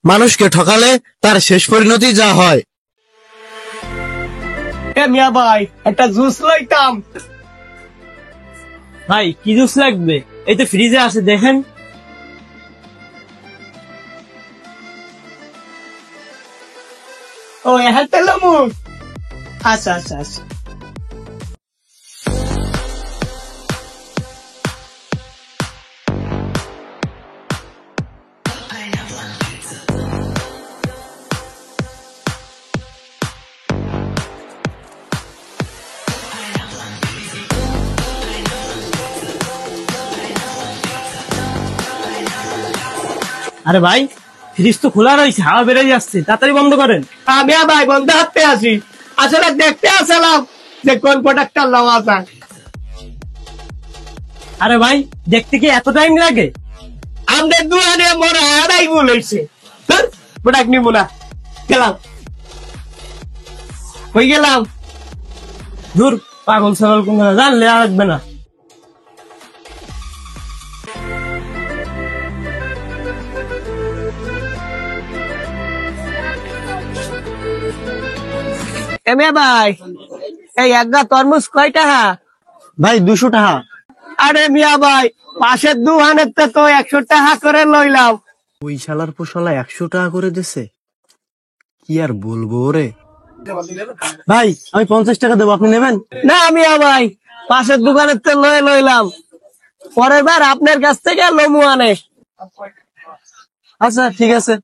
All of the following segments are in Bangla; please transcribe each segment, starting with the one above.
মানুষকে ঠকালে তার শেষ পরিণতি যা হয়। মিয়া ভাই একটা জুস লইতাম। ভাই কি জুস লাগবে? এই তো ফ্রিজে আছে, দেখেন। ও হ্যাঁ তেলামু। আচ্ছা আচ্ছা আচ্ছা। আরে ভাই, ফ্রিজ তো খোলা রয়েছে, হাওয়া বেরোয় যাচ্ছে, তাড়াতাড়ি বন্ধ করেন। মিয়া ভাই বন্ধ হাঁটতে আসি, আসলে দেখতে আসলাম যে কোন প্রোডাক্টটা লওয়া যায়। আরে ভাই, দেখতে কি এত টাইম লাগে? আমাদের দুয়ারে মোরা আড়াই বলেছে প্রোডাক্ট নিবো না, গেলাম হয়ে গেলাম। দূর, পাগল ছাগল কোন জানলে আর আসবে না। মিয়া ভাই এই একটা তরমুজ কয় টাকা? ভাই 200 টাকা। আরে মিয়া ভাই পাশের দোকানের তো 100 টাকা করে লইলাম। ওই শালার পোশালা 100 টাকা করে দিছে, কি আর বলবো রে। ভাই আমি 50 টাকা দেবো, আপনি নেবেন? না মিয়া ভাই পাশের দোকানের তো লইলাম, পরের বার আপনার কাছ থেকে লমু আনে। আচ্ছা ঠিক আছে।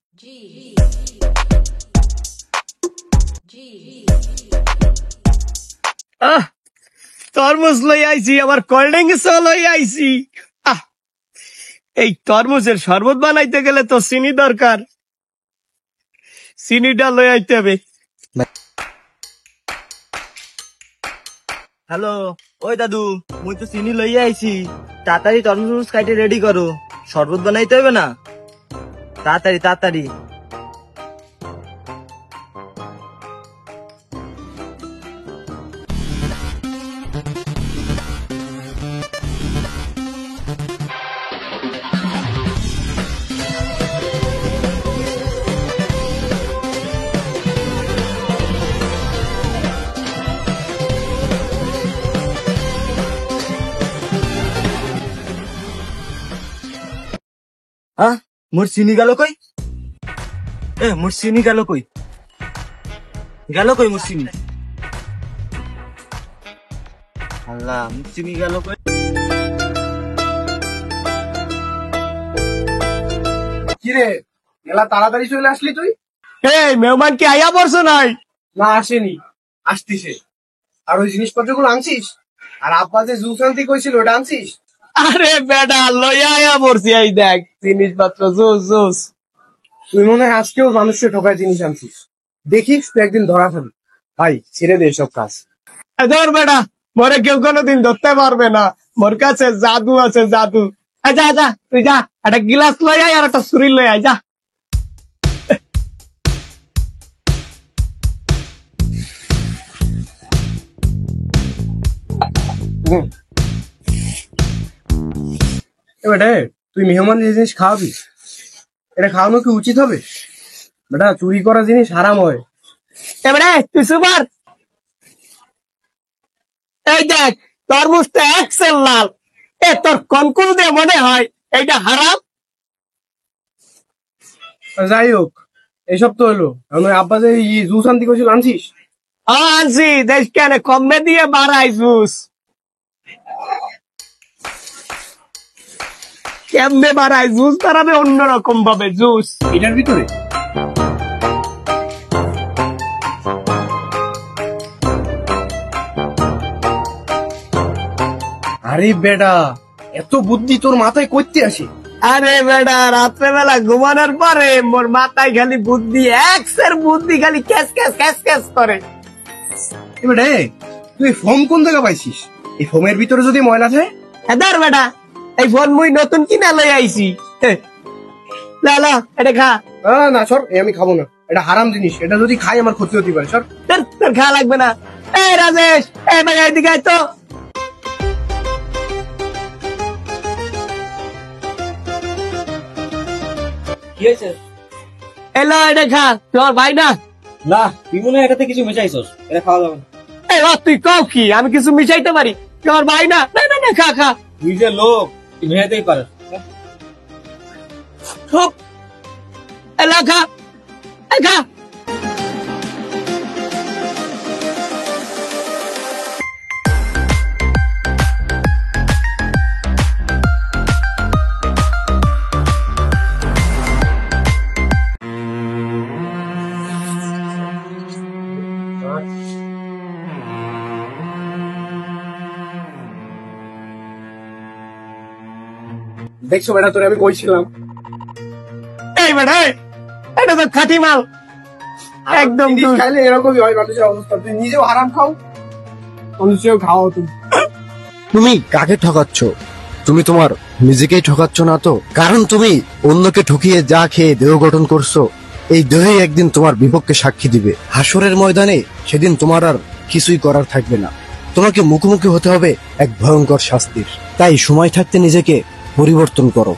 তরমুজ লই আইছি, আবার কোল্ড ড্রিঙ্কস লই আইছি। এই তরমুজের শরবত বানাইতে গেলে তো চিনি দরকার, চিনিটা লই আইতে হবে। হ্যালো, ওই দাদু, মুই তো চিনি লইয়া আইছি, তাড়াতাড়ি তরমুজ কাইটে রেডি করো, শরবত বানাইতে হবে না, তাড়াতাড়ি তাড়াতাড়ি। হ্যাঁ, মোর চিনি গেল কই? মোর চিনি গেল কই? মোর চিনি? আল্লাহ, মোর চিনি গেল কই? কিরে মেলা তাড়াতাড়ি চলে আসলি তুই? এই মেহমান কি আইয়া পড়ছো নাই? না আসেনি, আসতিছে। আর ওই জিনিসপত্রগুলো আনছিস? আর আব্বা যে জুস আনতে কইছিল ওটা আনছিস? আরে বেটা লইয়া আইয়া পড়ছি, এই দেখ জিনিসপত্র জুস জুস। তুই মনে হয় আজকেও মানুষকে ঠকায় জিনিস আনছিস, দেখিস তুই একদিন ধরা খাবি। ভাই ছেড়ে দে এসব কাজ। ধর বেটা, মরে কেউ কোনোদিন ধরতে পারবে না, মোর কাছে জাদু আছে জাদু। যা যা তুই যা, একটা গিলাস লই আয় আর একটা ছুরি লই আয়, যা। বেটা তুই মেহমান যে জিনিস খাওয়াবি, এটা খাওয়ানো কি উচিত হবে? বেটা চুরি করা জিনিস হারাম হয়। এবারে তুই সুপার, এই দেখ তরমুজটা এক্সেল লাল, তোর কনকুল দিয়ে মনে হয় এইটা হারাম। যাই হোক, এসব তো হলো, এখন ওই আব্বা যে জুস আনতে কইছিল আনছিস? আনছি, দেখ কেন কমে দিয়ে বাড়াই জুস, কেমনে বাড়াই জুস বাড়াবে অন্যরকম ভাবে জুস। এটার ভিতরে আরে বেটা এত বুদ্ধি তোর মাথায় করতে আসে? আরে বেটা রাত্রেবেলা ঘুমানোর পরে মোর মাথায় খালি বুদ্ধি, এক্সের বুদ্ধি খালি ক্যাস ক্যাস ক্যাস ক্যাস করে। বেটা তুই ফোম কোন জায়গা পাইছিস? এই ফোমের ভিতরে যদি ময়লা থাকে? ধর বেটা, এই ফোন মুই নতুন কিনা লই আইছি, লা এটা খা। না সর, আমি খাবো না, এটা হারাম জিনিস, এটা যদি খাই আমার ক্ষতি হতে পারে। সর। তোর খাওয়া লাগবে না। এই রাজেশ, এই ভাই এদিকে আয় তো। কি হয়েছে? এলো এটা খা, তোমার ভাই না? না তুই মনে হয় এটাতে কিছু মেশাইছস, এটা খাওয়া যাবে না। এই বাপ, তুই কও কি আমি কিছু মিশাইতে পারি? তোমার ভাই না? না না না, খা খা। তুই যে লোক, তুই মেশাইতেই পারিস। খুব এলো খা, এই খা। দেখছো বেটা, তোরে আমি কইছিলাম। এই বেটা, এই, এটা তো খাঁটি মাল। একদম জিনিস দুধ। খাইলে এরকমই হয় মানুষের অবস্থা। তুই নিজেও হারাম খাও, মানুষেও খাও তুমি। তুমি কাকে ঠকাচ্ছ? তুমি তোমার নিজেকেই ঠকাচ্ছ না তো? কারণ তুমি অন্যকে ঠকিয়ে যা খেয়ে দেহ গঠন করছো, এই দেহই একদিন তোমার বিপক্ষে সাক্ষী দিবে। হাসরের ময়দানে সেদিন তোমার আর কিছুই করার থাকবে না। তোমাকে মুখোমুখি হতে হবে এক ভয়ঙ্কর শাস্তির। তাই সময় থাকতে নিজেকে পরিবর্তন করো।